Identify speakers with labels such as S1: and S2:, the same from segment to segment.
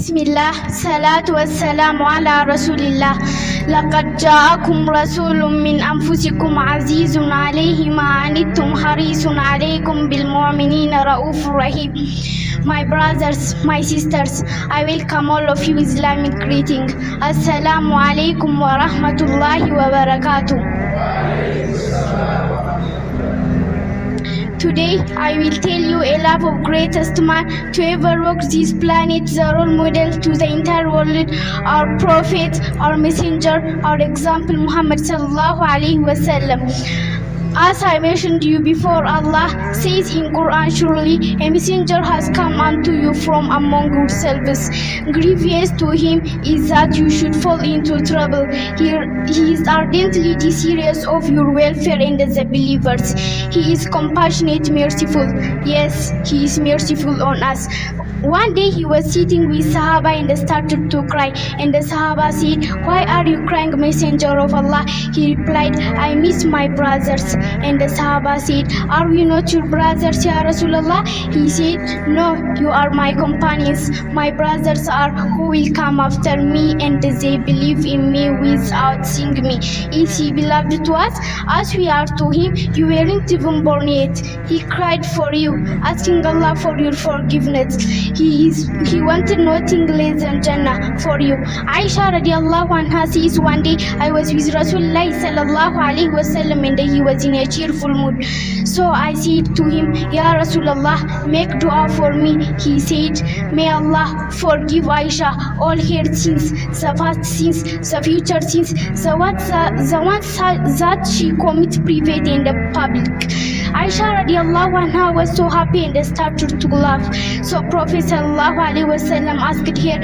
S1: بسم الله الصلاة والسلام على رسول الله. لقد جاءكم رسول من أنفسكم عزيز عليه ما عنتم حريص عليكم بالمؤمنين رؤوف رحيم. My brothers, my sisters, I welcome all of you Islamic greeting. Assalamu alaikum wa rahmatullahi wa barakatuh. Today, I will tell you a love of greatest man to ever walk this planet, the role model to the entire world, our prophet, our messenger, our example, Muhammad sallallahu alaihi wasallam. As I mentioned you before, Allah says in Quran, surely a messenger has come unto you from among yourselves. Grievous to him is that you should fall into trouble. He is ardently desirous of your welfare and the believers. He is compassionate, merciful. Yes, he is merciful on us. One day he was sitting with Sahaba and started to cry. And the Sahaba said, "Why are you crying, messenger of Allah?" He replied, "I miss my brothers." And the Sahaba said, "Are we not your brothers, Ya Rasulullah?" He said, "No, you are my companions. My brothers are who will come after me, and they believe in me without seeing me." Is he beloved to us as we are to him? You weren't even born yet. He cried for you, asking Allah for your forgiveness. He wanted nothing less than Jannah for you. Aisha radiallahu anha says, "One day I was with Rasulullah sallallahu alaihi wasallam and he was in a cheerful mood. So I said to him, 'Ya Rasulullah, make dua for me.' He said, 'May Allah forgive Aisha all her sins, the past sins, the future sins, the ones that she commits private and public.'" Aisha radiallahu anha was so happy and started to laugh. So Prophet sallallahu alaihi wasallam asked her,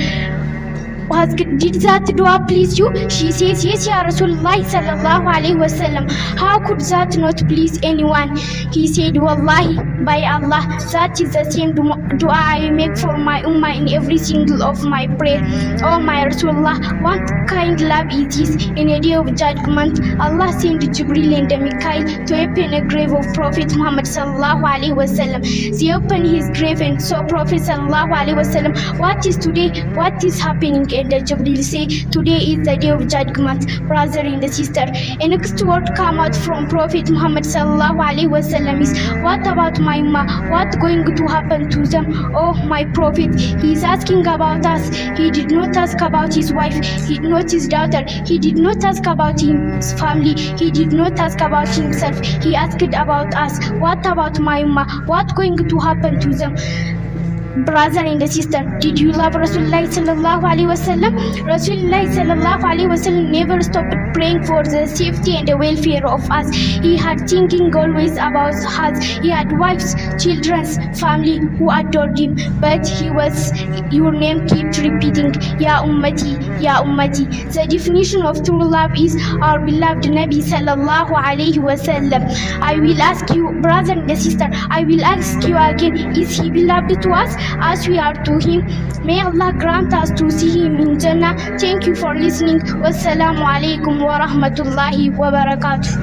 S1: "Did that dua please you?" She says, "Yes, Ya Rasulullah sallallahu alaihi wasallam. How could that not please anyone?" He said, "Wallahi, by Allah, that is the same dua I make for my ummah in every single of my prayer. Oh my Rasulullah, what kind love is this? In a day of judgment, Allah sent Jibril and Mikael to open a grave of Prophet Muhammad sallallahu alaihi wasallam. They opened his grave and saw Prophet sallallahu alaihi wasallam. What is today? What is happening?" And the Jibril say, "Today is the day of judgment, brother and sister." A next word come out from Prophet Muhammad sallallahu alaihi wasallam is, "What about my ummah? What going to happen to them?" Oh my Prophet, he is asking about us. He did not ask about his wife. He did not his daughter. He did not ask about his family. He did not ask about himself. He asked about us. What about my ummah? What going to happen to them? Brother and sister, did you love Rasulullah sallallahu alaihi wasallam? Rasulullah sallallahu alaihi wasallam never stopped praying for the safety and the welfare of us. He had thinking always about us. He had wives, children, family who adored him. But your name kept repeating, "Ya ummati, Ya ummati." The definition of true love is our beloved Nabi sallallahu alaihi wasallam. I will ask you, brother and sister, I will ask you again, is he beloved to us as we are to him? May Allah grant us to see him in Jannah. Thank you for listening. Wassalamu alaikum wa rahmatullahi wa barakatuh.